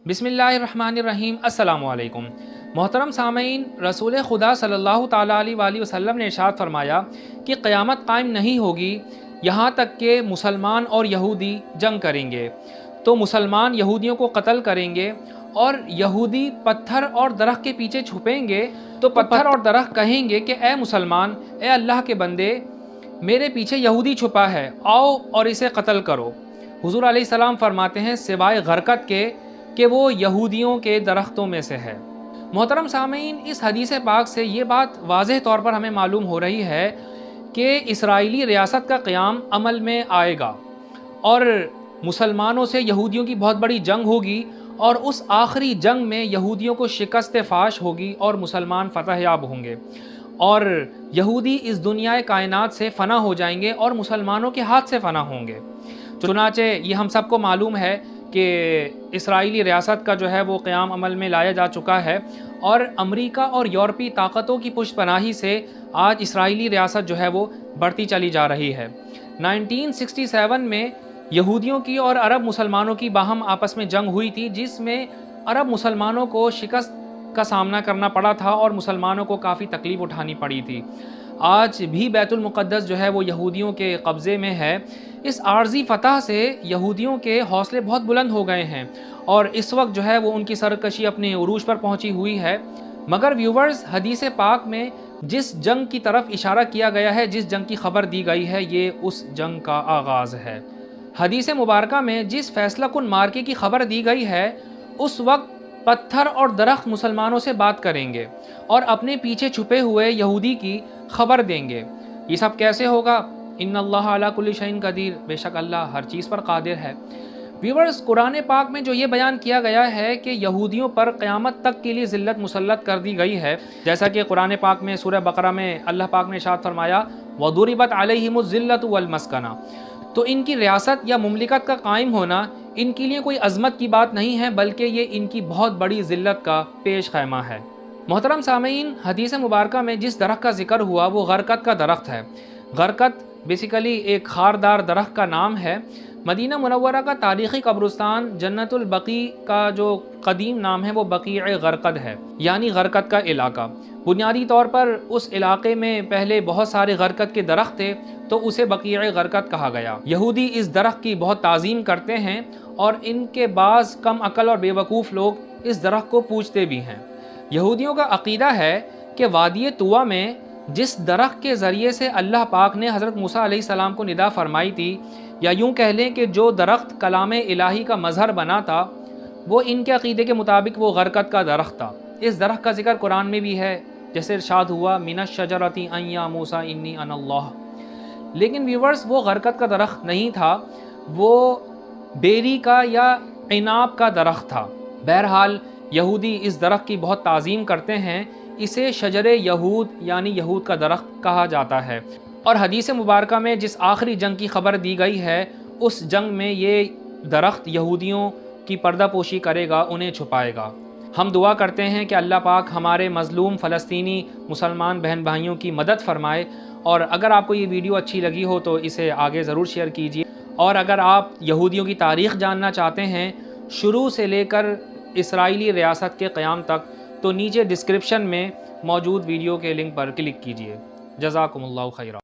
بسم اللہ الرحمن الرحیم۔ السلام علیکم محترم سامعین، رسول خدا صلی اللہ تعالیٰ علیہ وآلہ وسلم نے ارشاد فرمایا کہ قیامت قائم نہیں ہوگی یہاں تک کہ مسلمان اور یہودی جنگ کریں گے، تو مسلمان یہودیوں کو قتل کریں گے اور یہودی پتھر اور درخت کے پیچھے چھپیں گے، تو پتھر اور درخت کہیں گے کہ اے مسلمان، اے اللہ کے بندے، میرے پیچھے یہودی چھپا ہے، آؤ اور اسے قتل کرو۔ حضور علیہ السلام فرماتے ہیں سوائے غرقد کے کہ وہ یہودیوں کے درختوں میں سے ہے۔ محترم سامعین، اس حدیث پاک سے یہ بات واضح طور پر ہمیں معلوم ہو رہی ہے کہ اسرائیلی ریاست کا قیام عمل میں آئے گا اور مسلمانوں سے یہودیوں کی بہت بڑی جنگ ہوگی، اور اس آخری جنگ میں یہودیوں کو شکست فاش ہوگی اور مسلمان فتح یاب ہوں گے، اور یہودی اس دنیا کائنات سے فنا ہو جائیں گے اور مسلمانوں کے ہاتھ سے فنا ہوں گے۔ چنانچہ یہ ہم سب کو معلوم ہے کہ اسرائیلی ریاست کا جو ہے وہ قیام عمل میں لایا جا چکا ہے، اور امریکہ اور یورپی طاقتوں کی پشت پناہی سے آج اسرائیلی ریاست جو ہے وہ بڑھتی چلی جا رہی ہے۔ 1967 میں یہودیوں کی اور عرب مسلمانوں کی باہم آپس میں جنگ ہوئی تھی، جس میں عرب مسلمانوں کو شکست کا سامنا کرنا پڑا تھا اور مسلمانوں کو کافی تکلیف اٹھانی پڑی تھی۔ آج بھی بیت المقدس جو ہے وہ یہودیوں کے قبضے میں ہے۔ اس عارضی فتح سے یہودیوں کے حوصلے بہت بلند ہو گئے ہیں اور اس وقت جو ہے وہ ان کی سرکشی اپنے عروج پر پہنچی ہوئی ہے۔ مگر ویورز، حدیث پاک میں جس جنگ کی طرف اشارہ کیا گیا ہے، جس جنگ کی خبر دی گئی ہے، یہ اس جنگ کا آغاز ہے۔ حدیث مبارکہ میں جس فیصلہ کن مارکے کی خبر دی گئی ہے، اس وقت پتھر اور درخت مسلمانوں سے بات کریں گے اور اپنے پیچھے چھپے ہوئے یہودی کی خبر دیں گے۔ یہ سب کیسے ہوگا؟ ان اللہ علی کل شیء قدیر، بے شک اللہ ہر چیز پر قادر ہے۔ ویورز، قرآن پاک میں جو یہ بیان کیا گیا ہے کہ یہودیوں پر قیامت تک کے لیے ذلت مسلط کر دی گئی ہے، جیسا کہ قرآن پاک میں سورہ بقرہ میں اللہ پاک نے ارشاد فرمایا وَضُرِبَتْ عَلَيْهِمُ الذِّلَّةُ وَالْمَسْكَنَةُ، تو ان کی ریاست یا مملکت کا قائم ہونا ان کے لیے کوئی عظمت کی بات نہیں ہے، بلکہ یہ ان کی بہت بڑی ذلت کا پیش خیمہ ہے۔ محترم سامعین، حدیث مبارکہ میں جس درخت کا ذکر ہوا وہ غرقد کا درخت ہے۔ غرقد بیسیکلی ایک خاردار درخت کا نام ہے۔ مدینہ منورہ کا تاریخی قبرستان جنت البقیع کا جو قدیم نام ہے وہ بقیع غرقد ہے، یعنی غرقد کا علاقہ۔ بنیادی طور پر اس علاقے میں پہلے بہت سارے غرقد کے درخت تھے، تو اسے بقیع غرقد کہا گیا۔ یہودی اس درخت کی بہت تعظیم کرتے ہیں اور ان کے بعض کم عقل اور بے وقوف لوگ اس درخت کو پوجتے بھی ہیں۔ یہودیوں کا عقیدہ ہے کہ وادی طویٰ میں جس درخت کے ذریعے سے اللہ پاک نے حضرت موسیٰ علیہ السلام کو ندا فرمائی تھی، یا یوں کہہ لیں کہ جو درخت کلام الہی کا مظہر بنا تھا، وہ ان کے عقیدے کے مطابق وہ غرقد کا درخت تھا۔ اس درخت کا ذکر قرآن میں بھی ہے، جیسے ارشاد ہوا من الشجرۃ ان یا موسیٰ انی انا اللہ۔ لیکن ویورز، وہ غرقد کا درخت نہیں تھا، وہ بیری کا یا عناب کا درخت تھا۔ بہرحال یہودی اس درخت کی بہت تعظیم کرتے ہیں، اسے شجر یہود یعنی یہود کا درخت کہا جاتا ہے، اور حدیث مبارکہ میں جس آخری جنگ کی خبر دی گئی ہے، اس جنگ میں یہ درخت یہودیوں کی پردہ پوشی کرے گا، انہیں چھپائے گا۔ ہم دعا کرتے ہیں کہ اللہ پاک ہمارے مظلوم فلسطینی مسلمان بہن بھائیوں کی مدد فرمائے، اور اگر آپ کو یہ ویڈیو اچھی لگی ہو تو اسے آگے ضرور شیئر کیجیے، اور اگر آپ یہودیوں کی تاریخ جاننا چاہتے ہیں شروع سے لے کر اسرائیلی ریاست کے قیام تک، تو نیچے ڈسکرپشن میں موجود ویڈیو کے لنک پر کلک کیجیے۔ جزاکم اللہ خیرا۔